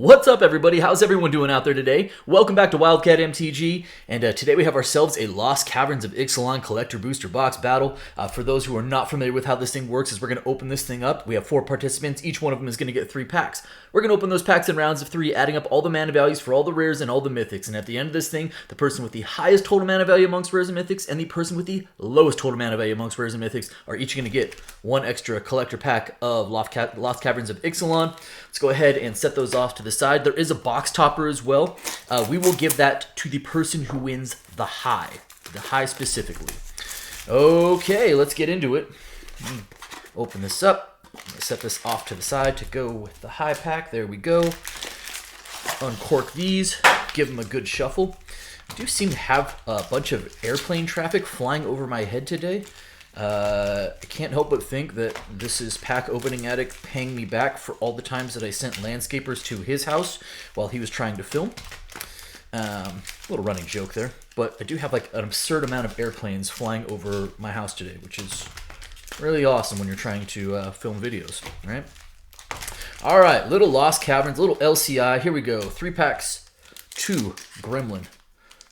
What's up, everybody? How's everyone doing out there today? Welcome back to Wildcat MTG, and today we have ourselves a Lost Caverns of Ixalan Collector Booster Box battle. For those who are not familiar with how this thing works, is we're going to open this thing up. We have 4 participants. Each one of them is going to get 3 packs. We're going to open those packs in rounds of 3, adding up all the mana values for all the rares and all the mythics. And at the end of this thing, the person with the highest total mana value amongst rares and mythics and the person with the lowest total mana value amongst rares and mythics are each going to get 1 extra collector pack of Lost Caverns of Ixalan. Let's go ahead and set those off to the side. There is a box topper as well. We will give that to the person who wins the high specifically. Okay, let's get into it. Open this up. Set this off to the side to go with the high pack. There we go. Uncork these. Give them a good shuffle. I do seem to have a bunch of airplane traffic flying over my head today. I can't help but think that this is Pack Opening Addict paying me back for all the times that I sent landscapers to his house while he was trying to film. Little running joke there. But I do have like an absurd amount of airplanes flying over my house today, which is really awesome when you're trying to film videos, right? All right, little Lost Caverns, little LCI. Here we go. 3 packs to Gremlin.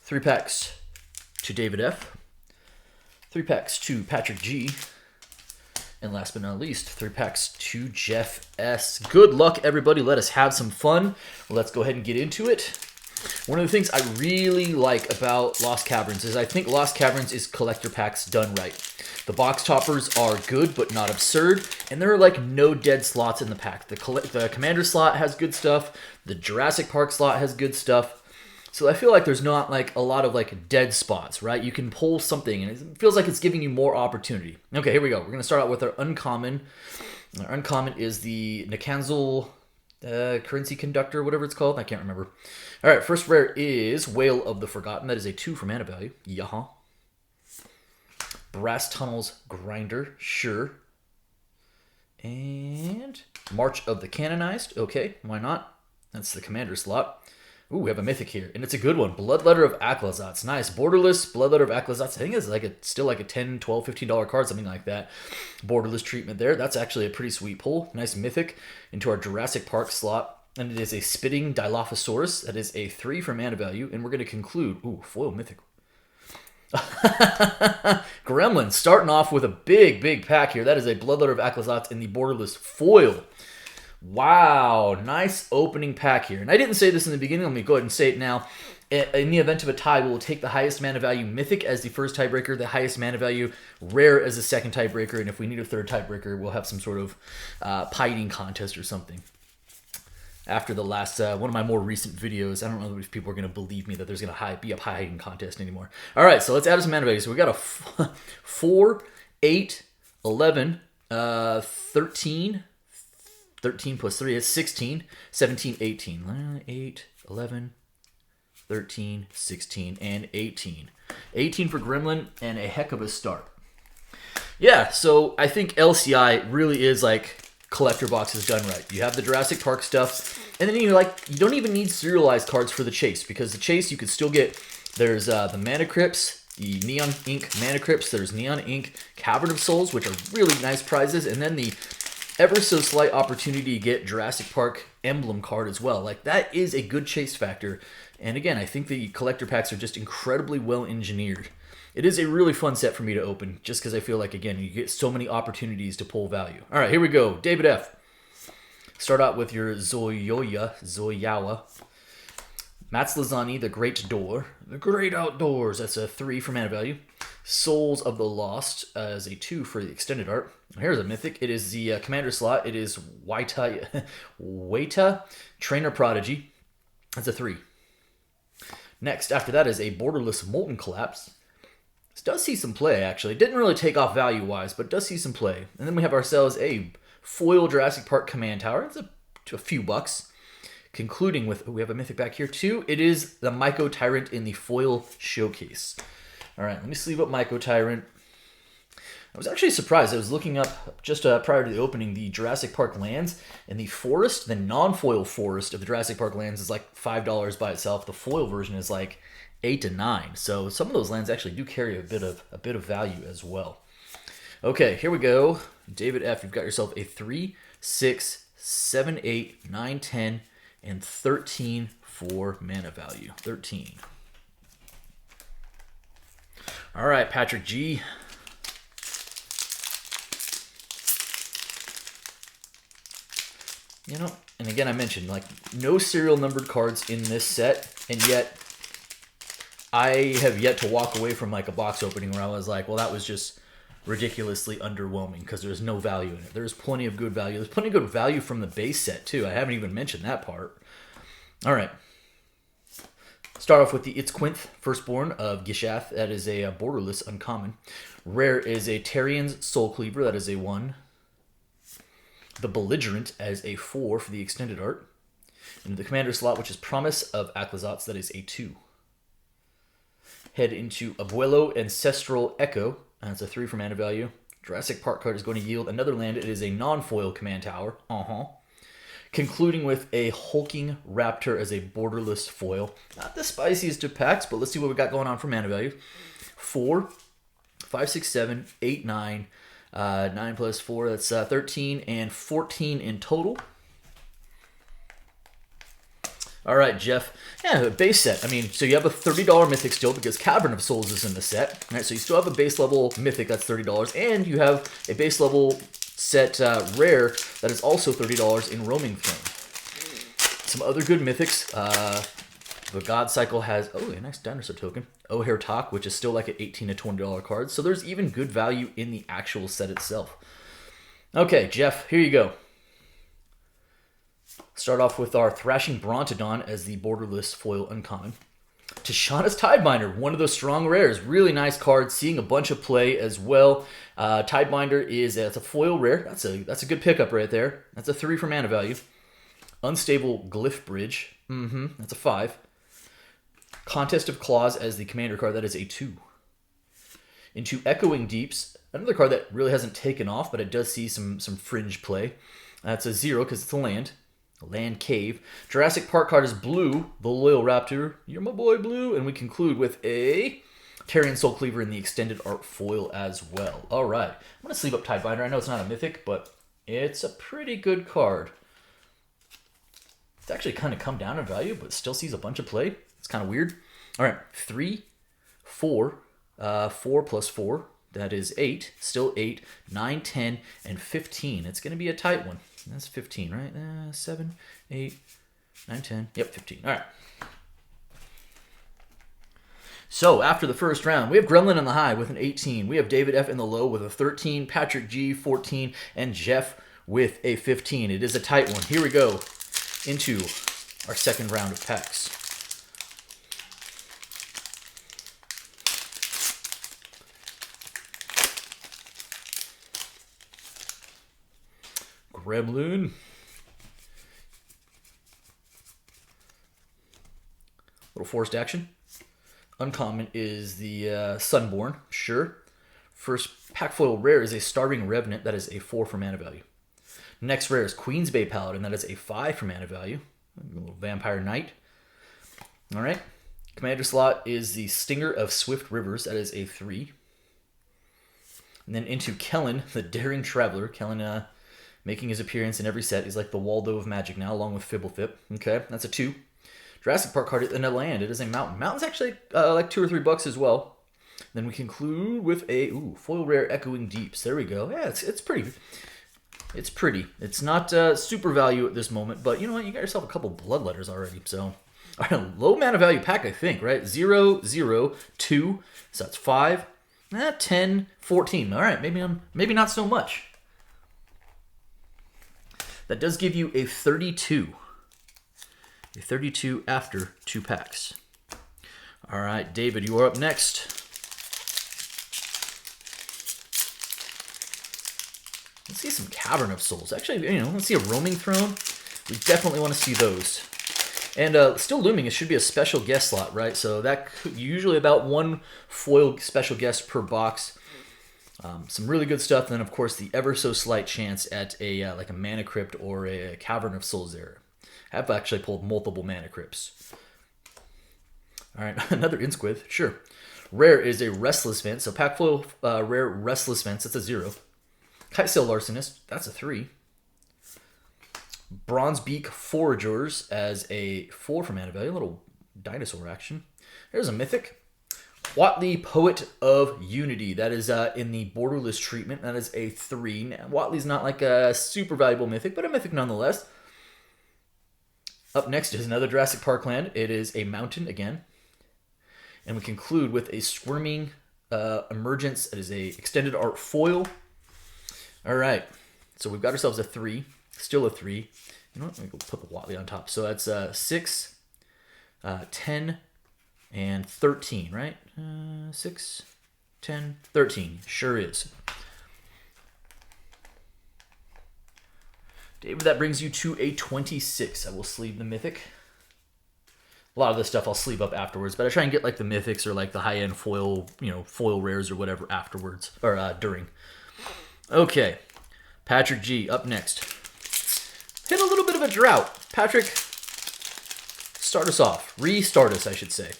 3 packs to David F. 3 packs to Patrick G. And last but not least, 3 packs to Jeff S. Good luck, everybody. Let us have some fun. Let's go ahead and get into it. One of the things I really like about Lost Caverns is I think Lost Caverns is collector packs done right. The box toppers are good but not absurd, and there are like no dead slots in the pack. The Commander slot has good stuff. The Jurassic Park slot has good stuff. So I feel like there's not like a lot of like dead spots, right? You can pull something and it feels like it's giving you more opportunity. Okay, here we go. We're going to start out with our uncommon. Our uncommon is the Nikanzel Currency Conductor, whatever it's called. I can't remember. All right, first rare is Whale of the Forgotten. That is a 2 for mana value. Yaha. Brass Tunnels Grinder. Sure. And March of the Canonized. Okay, why not? That's the commander slot. Ooh, we have a mythic here, and it's a good one. Bloodletter of Aclazotz. Nice. Borderless Bloodletter of Aclazotz. I think it's like still like a $10, $12, $15 card, something like that. Borderless treatment there. That's actually a pretty sweet pull. Nice mythic into our Jurassic Park slot. And it is a Spitting Dilophosaurus. That is a 3 for mana value, and we're going to conclude. Ooh, foil mythic. Gremlin starting off with a big pack here. That is a Bloodletter of Aclazotz in the borderless foil. Wow, nice opening pack here. And I didn't say this in the beginning. Let me go ahead and say it now. In the event of a tie, we will take the highest mana value mythic as the first tiebreaker, the highest mana value rare as the second tiebreaker, and if we need a third tiebreaker, we'll have some sort of pie eating contest or something. After the last, one of my more recent videos, I don't know if people are going to believe me that there's going to be a pie eating contest anymore. All right, so let's add some mana value. So we got a 4, 8, 11, 13... 13 plus 3 is 16, 17, 18. 8, 11, 13, 16, and 18. 18 for Gremlin, and a heck of a start. Yeah, so I think LCI really is like collector boxes done right. You have the Jurassic Park stuff, and then you don't even need serialized cards for the chase, because the chase you could still get. There's the Mana Crypts, the Neon Ink Mana Crypts, there's Neon Ink Cavern of Souls, which are really nice prizes, and then the ever so slight opportunity to get Jurassic Park emblem card as well. Like, that is a good chase factor. And again, I think the collector packs are just incredibly well engineered. It is a really fun set for me to open, just because I feel like, again, you get so many opportunities to pull value. All right, here we go. David F. Start out with your Zoyawa. Mats Lazani, the Great Door. The Great Outdoors. That's a 3 for mana value. Souls of the Lost as a 2 for the extended art. Here's a mythic. It is the commander slot. It is Waita Trainer Prodigy. That's a 3. Next, after that is a Borderless Molten Collapse. This does see some play, actually. It didn't really take off value-wise, but it does see some play. And then we have ourselves a foil Jurassic Park Command Tower. It's a few bucks. Concluding with, we have a mythic back here too. It is the Myco Tyrant in the foil showcase. All right, let me sleeve up Myco Tyrant. I was actually surprised. I was looking up just prior to the opening the Jurassic Park lands, and the forest, the non-foil forest of the Jurassic Park lands is like $5 by itself. The foil version is like 8 to 9. So some of those lands actually do carry a bit of value as well. Okay, here we go. David F, you've got yourself a 3, 6, 7, 8, 9, 10, and 13 for mana value. 13. All right, Patrick G. You know, and again, I mentioned, like, no serial numbered cards in this set, and yet I have yet to walk away from, like, a box opening where I was like, well, that was just ridiculously underwhelming because there's no value in it. There's plenty of good value. There's plenty of good value from the base set, too. I haven't even mentioned that part. All right. Start off with the Itzquinth, Firstborn of Gishath. That is a borderless uncommon. Rare is a Terrian's Soul Cleaver. That is a 1. The Belligerent as a 4 for the extended art. And the commander slot, which is Promise of Aclazotz, that is a 2. Head into Abuelo Ancestral Echo. That's a 3 for mana value. Jurassic Park card is going to yield another land. It is a non-foil command tower. Concluding with a Hulking Raptor as a borderless foil. Not the spiciest of packs, but let's see what we got going on for mana value. 4, 5, 6, 7, 8, 9. 9 plus 4, that's 13 and 14 in total. All right, Jeff. Yeah, base set. I mean, so you have a $30 Mythic still because Cavern of Souls is in the set. All right, so you still have a base level Mythic that's $30, and you have a base level set Rare that is also $30 in Roaming Throne. Some other good Mythics. The God Cycle has, oh, a nice dinosaur token. O'Hare Talk, which is still like an $18 to $20 card. So there's even good value in the actual set itself. Okay, Jeff, here you go. Start off with our Thrashing Brontodon as the borderless foil uncommon. Tishana's Tidebinder, one of those strong rares. Really nice card, seeing a bunch of play as well. Tidebinder that's a foil rare. That's a good pickup right there. That's a 3 for mana value. Unstable Glyph Bridge. That's a 5. Contest of Claws as the commander card. That is a 2. Into Echoing Deeps, another card that really hasn't taken off, but it does see some fringe play. That's a 0 because it's a land. A land cave. Jurassic Park card is Blue, the Loyal Raptor. You're my boy, Blue. And we conclude with a Terrian Soul Cleaver in the extended art foil as well. All right. I'm going to sleeve up Tidebinder. I know it's not a mythic, but it's a pretty good card. It's actually kind of come down in value, but still sees a bunch of play. It's kind of weird. All right, 3, 4, 4 plus 4. That is 8. Still 8, 9, 10, and 15. It's going to be a tight one. That's 15, right? 7, 8, 9, 10. Yep, 15. All right. So after the first round, we have Gremlin in the high with an 18. We have David F. in the low with a 13. Patrick G, 14. And Jeff with a 15. It is a tight one. Here we go into our second round of packs. Gremlin. Little forced action. Uncommon is the Sunborn. Sure. First pack foil rare is a Starving Revenant. That is a 4 for mana value. Next rare is Queen's Bay Paladin. That is a 5 for mana value. A little Vampire Knight. All right. Commander slot is the Stinger of Swift Rivers. That is a 3. And then into Kellen, the Daring Traveler. Kellen making his appearance in every set. He's like the Waldo of Magic now, along with Fibblethip. Okay, that's a 2. Jurassic Park card in a land. It is a mountain. Mountain's actually like $2 or $3 as well. Then we conclude with a foil rare Echoing Deeps. There we go. Yeah, it's pretty. It's pretty. It's not super value at this moment, but you know what? You got yourself a couple Bloodletters already. So, all right, low mana value pack, I think, right? 0, 0, 2. So that's 5. 10, 14. All right, maybe not so much. That does give you a 32. A 32 after 2 packs. All right, David, you are up next. Let's see some Cavern of Souls. Actually, let's see a Roaming Throne. We definitely want to see those. And still looming, it should be a special guest slot, right? So that could, usually about 1 foil special guest per box. Some really good stuff. And then, of course, the ever so slight chance at a like a Mana Crypt or a Cavern of Souls there. I've actually pulled multiple Mana Crypts. All right, another Insquith. Sure. Rare is a Restless Vent. So pack foil rare Restless Vents. That's a 0. Kitesail Larcenist. That's a 3. Bronzebeak Foragers as a 4 for mana value. A little dinosaur action. There's a mythic. Watley, Poet of Unity. That is in the borderless treatment. That is a 3. Now, Watley's not like a super valuable mythic, but a mythic nonetheless. Up next is another Jurassic Park land. It is a mountain again. And we conclude with a Squirming Emergence. It is a extended art foil. All right. So we've got ourselves a 3. Still a 3. You know what? Let me go put the Watley on top. So that's 6, 10, and 13, right? 6, 10, 13. Sure is. David, that brings you to a 26. I will sleeve the mythic. A lot of this stuff I'll sleeve up afterwards, but I try and get like the mythics or like the high-end foil, foil rares or whatever afterwards, or during. Okay. Patrick G up next. Hit a little bit of a drought. Patrick, start us off. Restart us, I should say.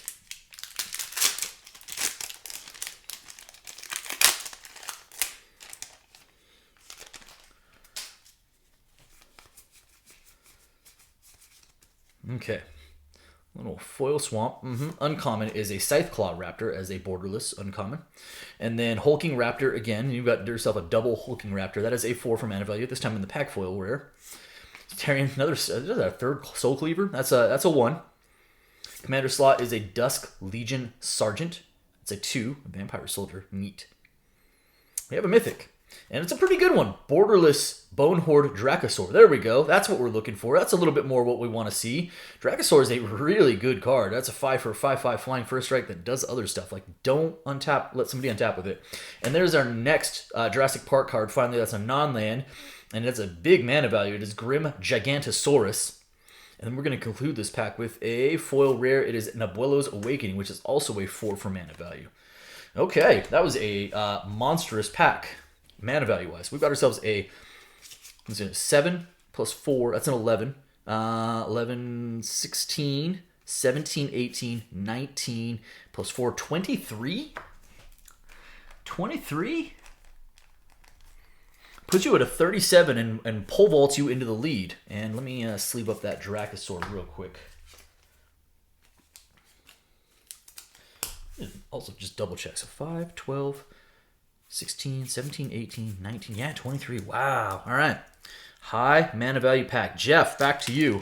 Okay. Little foil swamp. Uncommon is a Scytheclaw Raptor as a borderless uncommon. And then Hulking Raptor again. You've got yourself a double Hulking Raptor. That is a 4 for mana value, this time in the pack foil rare. Tarian, another a 3rd Soul Cleaver. That's a 1. Commander slot is a Dusk Legion Sergeant. It's a 2. A Vampire Soldier. Neat. We have a mythic. And it's a pretty good one. Borderless Bonehorde Dracosaur. There we go. That's what we're looking for. That's a little bit more what we want to see. Dracosaur is a really good card. That's a 5 for a 5/5 flying first strike that does other stuff. Like, don't untap, let somebody untap with it. And there's our next Jurassic Park card. Finally, that's a non-land. And it's a big mana value. It is Grim Gigantosaurus. And then we're going to conclude this pack with a foil rare. It is Nabuelo's Awakening, which is also a 4 for mana value. Okay, that was a monstrous pack. Mana value wise, we've got ourselves a 7 plus 4, that's an 11. 11, 16, 17, 18, 19 plus 4, 23. 23 puts you at a 37 and pole vaults you into the lead. And let me sleeve up that Dracosaur real quick. Also just double check. So 5, 12, 16, 17, 18, 19, yeah, 23. Wow. All right. High mana value pack. Jeff, back to you.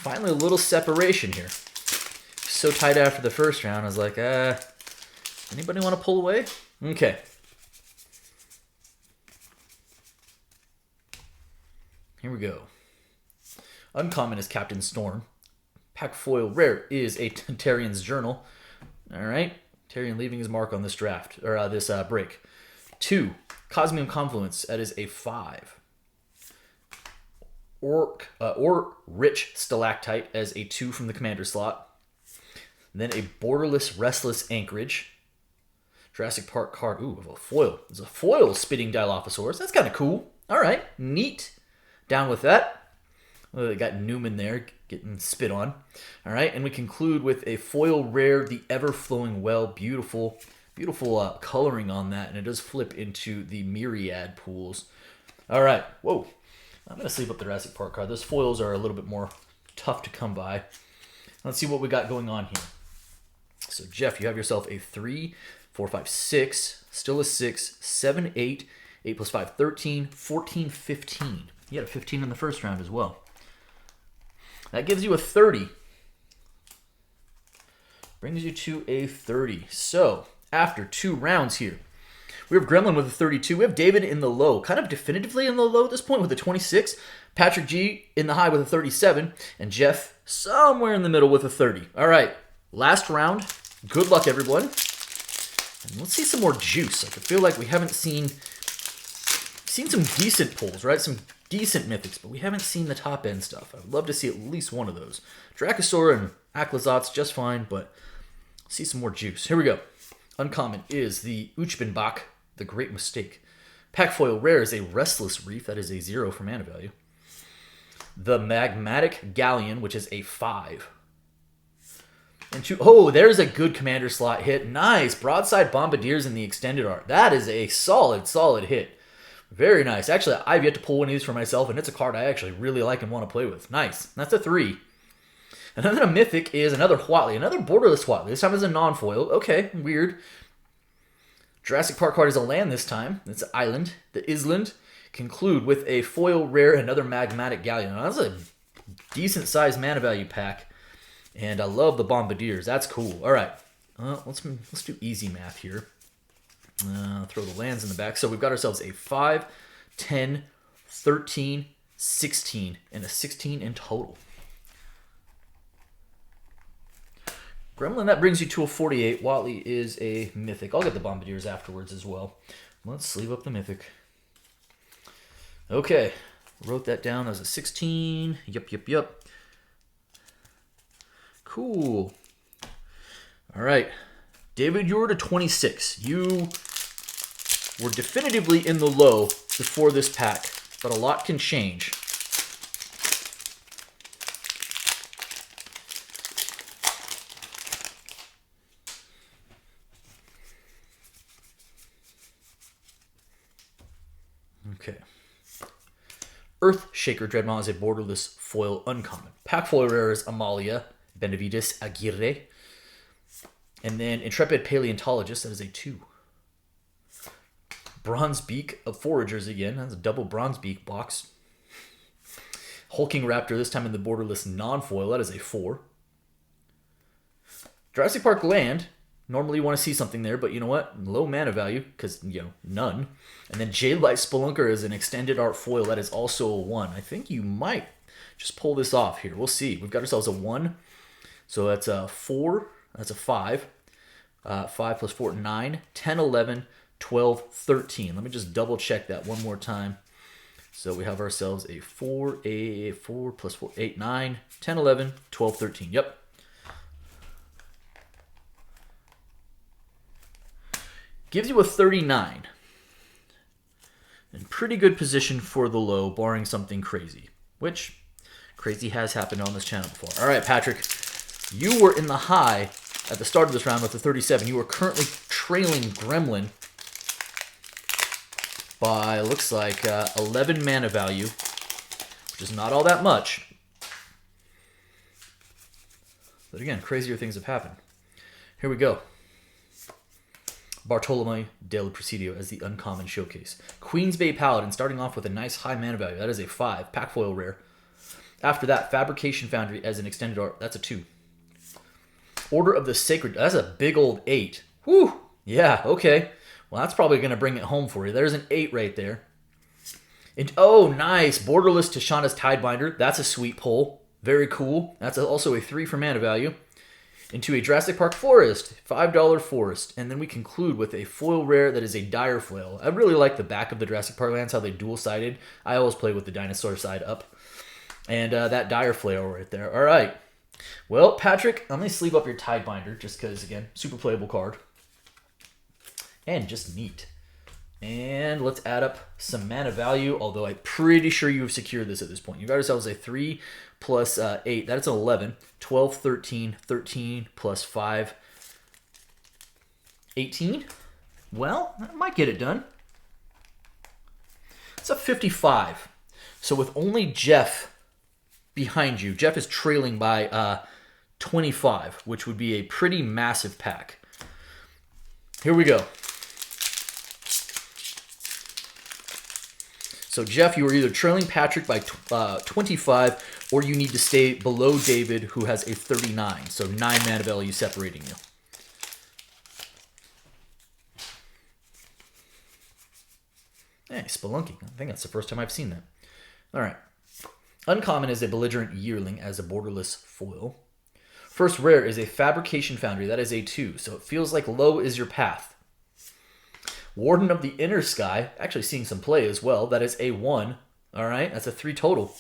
Finally, a little separation here. So tight after the first round, I was like, anybody want to pull away? Okay. Here we go. Uncommon is Captain Storm. Pack foil rare is a Tarian's Journal. All right. Tarian leaving his mark on this draft, or this break. 2, Cosmium Confluence. That is a 5. Or Rich Stalactite as a 2 from the commander slot. And then a Borderless Restless Anchorage. Jurassic Park card. Ooh, of a foil. There's a foil Spitting Dilophosaurus. That's kind of cool. All right. Neat. Down with that. They got Newman there getting spit on. All right, and we conclude with a foil rare, the Ever-Flowing Well. Beautiful, beautiful coloring on that, and it does flip into the Myriad pools. All right, whoa. I'm going to sleeve up the Jurassic Park card. Those foils are a little bit more tough to come by. Let's see what we got going on here. So, Jeff, you have yourself a 3, 4, 5, 6, still a 6, 7, 8, 8 plus 5, 13, 14, 15. You had a 15 in the first round as well. That gives you a 30. Brings you to a 30. So, after 2 rounds here, we have Gremlin with a 32. We have David in the low, kind of definitively in the low at this point with a 26. Patrick G in the high with a 37. And Jeff somewhere in the middle with a 30. All right, last round. Good luck, everyone. And let's see some more juice. Like, I feel like we haven't seen some decent pulls, right? Some decent mythics, but we haven't seen the top end stuff. I would love to see at least one of those. Dracosaur and Aclazot's just fine, but see some more juice. Here we go. Uncommon is the Uchbenbach, the Great Mistake. Pack foil rare is a Restless Reef. That is a 0 for mana value. The Magmatic Galleon, which is a 5. And 2, oh, there's a good commander slot hit. Nice. Broadside Bombardiers in the extended art. That is a solid, solid hit. Very nice. Actually, I've yet to pull one of these for myself, and it's a card I actually really like and want to play with. Nice. That's a 3. And then a mythic is another Huatley, another borderless Huatley. This time it's a non-foil. Okay, weird. Jurassic Park card is a land this time. It's an island. The island conclude with a foil rare, another magmatic galleon. Now, that's a decent sized mana value pack. And I love the bombardiers. That's cool. All right. Let's do easy math here. Throw the lands in the back. So we've got ourselves a 5, 10, 13, 16, and a 16 in total. Gremlin, that brings you to a 48. Watley is a mythic. I'll get the bombardiers afterwards as well. Let's sleeve up the mythic. Okay. Wrote that down as a 16. Yep. Cool. All right. David, you're at a 26. You were definitively in the low before this pack, but a lot can change. Okay. Earthshaker Dreadmaw is a borderless foil uncommon. Pack foil rare is Amalia Benavides Aguirre. And then Intrepid Paleontologist, that is a 2. Bronze Beak of Foragers again. That's a double Bronze Beak box. Hulking Raptor, this time in the borderless non-foil. That is a 4. Jurassic Park Land. Normally you want to see something there, but you know what? Low mana value, because, none. And then Jadelight Spelunker is an extended art foil. That is also a 1. I think you might just pull this off here. We'll see. We've got ourselves a 1. So that's a 4. That's a 5. 5 plus 4, 9, 10, 11, 12, 13. Let me just double check that one more time. So we have ourselves a 4, a 4 plus 4, 8, 9, 10, 11, 12, 13. Yep. Gives you a 39. In pretty good position for the low, barring something crazy. Which, crazy has happened on this channel before. All right, Patrick. You were in the high at the start of this round with the 37. You are currently trailing Gremlin by, looks like, 11 mana value, which is not all that much. But again, crazier things have happened. Here we go. Bartolome del Presidio as the uncommon showcase. Queen's Bay Paladin, starting off with a nice high mana value. That is a 5. Pack foil rare. After that, Fabrication Foundry as an extended art. That's a 2. Order of the Sacred. That's a big old 8. Whew. Yeah, okay. Well, that's probably going to bring it home for you. There's an 8 right there. And, oh, nice. Borderless Tashana's Tidebinder. That's a sweet pull. Very cool. That's also a 3 for mana value. Into a Jurassic Park Forest. $5 Forest. And then we conclude with a foil rare that is a Dire Flail. I really like the back of the Jurassic Park lands, how they dual-sided. I always play with the dinosaur side up. And that Dire Flail right there. All right. Well, Patrick, I'm going to sleeve up your Tidebinder just because, again, super playable card. And just neat. And let's add up some mana value, although I'm pretty sure you've secured this at this point. You've got yourselves a 3 plus 8. That's an 11. 12, 13, 13 plus 5. 18? Well, that might get it done. It's a 55. So with only Jeff behind you, Jeff is trailing by 25, which would be a pretty massive pack. Here we go. So Jeff, you are either trailing Patrick by 25, or you need to stay below David, who has a 39. So 9 mana value separating you. Hey, Spelunking. I think that's the first time I've seen that. All right. Uncommon is a Belligerent Yearling as a borderless foil. First rare is a Fabrication Foundry. That is a 2. So it feels like low is your path. Warden of the Inner Sky. Actually seeing some play as well. That is a 1. All right. That's a 3 total.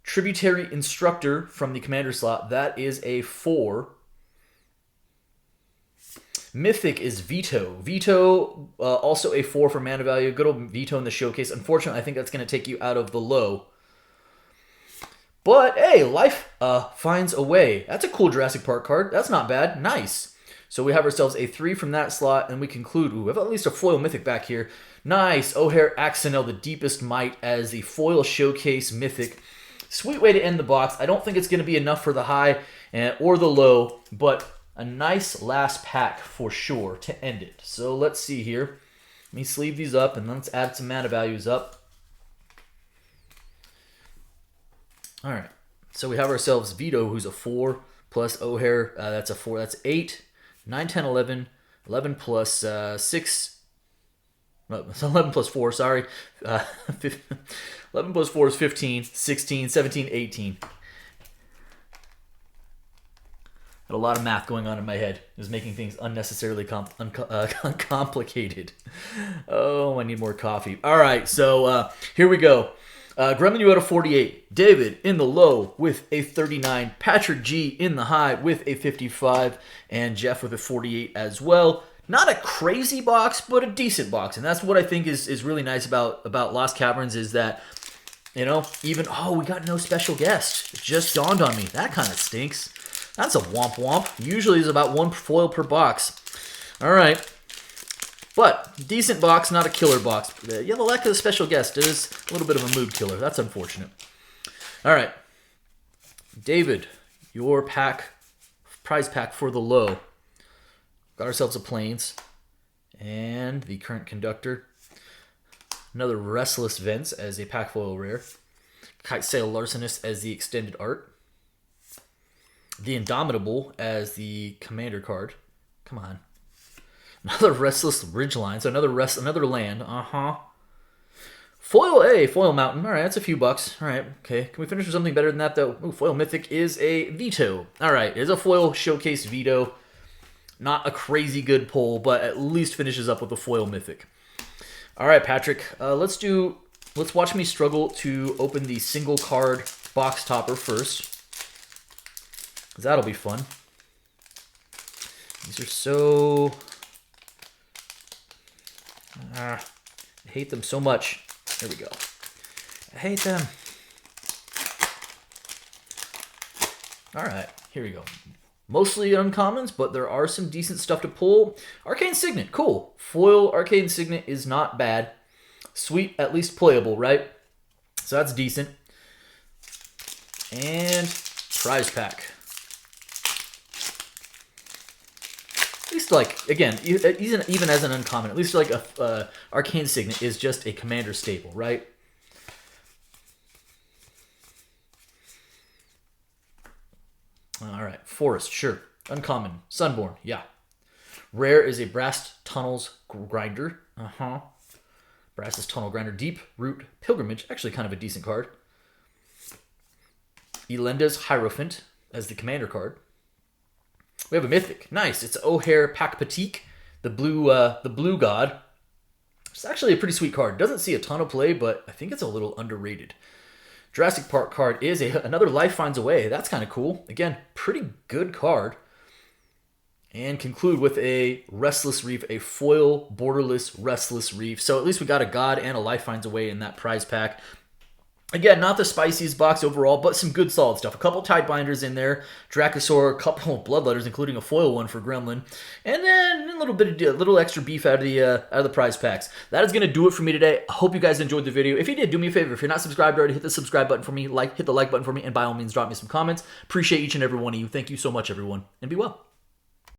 Tributary Instructor from the Commander slot. That is a 4. Mythic is Veto. Veto, also a 4 for mana value. Good old Veto in the showcase. Unfortunately, I think that's going to take you out of the low. But, hey, life finds a way. That's a cool Jurassic Park card. That's not bad. Nice. So we have ourselves a 3 from that slot, and we conclude, ooh, we have at least a foil mythic back here. Nice, O'Hare Axonel, the Deepest Might, as the foil showcase mythic. Sweet way to end the box. I don't think it's going to be enough for the high or the low, but a nice last pack for sure to end it. So let's see here. Let me sleeve these up, and let's add some mana values up. All right, so we have ourselves Vito, who's a 4, plus O'Hare, that's a 4, that's 8, 9, 10, 11, 11 plus 6, well, 11 plus 4, sorry, 11 plus 4 is 15, 16, 17, 18. Had a lot of math going on in my head. It was making things unnecessarily complicated. Oh, I need more coffee. All right, so here we go. Gremlin, you at a 48. David in the low with a 39. Patrick G in the high with a 55. And Jeff with a 48 as well. Not a crazy box, but a decent box. And that's what I think is really nice about Lost Caverns is that, you know, even, oh, we got no special guest. It just dawned on me. That kind of stinks. That's a womp womp. Usually is about 1 foil per box. All right. But, decent box, not a killer box. Yeah, the lack of a special guest is a little bit of a mood killer. That's unfortunate. All right. David, your pack, prize pack for the low. Got ourselves a Plains. And the Current Conductor. Another Restless Vents as a pack foil rare. Kite Sail Larcenist as the extended art. The Indomitable as the commander card. Come on. Another Restless Ridgeline, so another land. Foil A, Foil Mountain. All right, that's a few bucks. All right, okay. Can we finish with something better than that, though? Ooh, Foil Mythic is a Veto. All right, it is a Foil Showcase Veto. Not a crazy good pull, but at least finishes up with a Foil Mythic. All right, Patrick, let's watch me struggle to open the single card box topper first. Because that'll be fun. These are so... I hate them so much. There we go. I hate them. All right, here we go. Mostly uncommons, but there are some decent stuff to pull. Arcane Signet, cool. Foil Arcane Signet is not bad. Sweet, at least playable, right? So that's decent. And prize pack. At least, like, again, even as an uncommon, at least like a Arcane Signet is just a commander staple, right? All right, Forest, sure. Uncommon, Sunborn, yeah. Rare is a Brass Tunnels Grinder. Brass's Tunnel Grinder, Deep Root Pilgrimage, actually kind of a decent card. Elenda's Hierophant as the commander card. We have a Mythic. Nice. It's O'Hare Pakpatik, the blue god. It's actually a pretty sweet card. Doesn't see a ton of play, but I think it's a little underrated. Jurassic Park card is another Life Finds a Way. That's kind of cool. Again, pretty good card. And conclude with a Restless Reef, a foil borderless Restless Reef. So at least we got a god and a Life Finds a Way in that prize pack. Again, not the spiciest box overall, but some good solid stuff. A couple Tidebinders in there, Dracosaur, a couple of Bloodletters, including a foil one for Gremlin, and then a little extra beef out of the prize packs. That is going to do it for me today. I hope you guys enjoyed the video. If you did, do me a favor. If you're not subscribed already, hit the subscribe button for me, hit the like button for me, and by all means, drop me some comments. Appreciate each and every one of you. Thank you so much, everyone, and be well.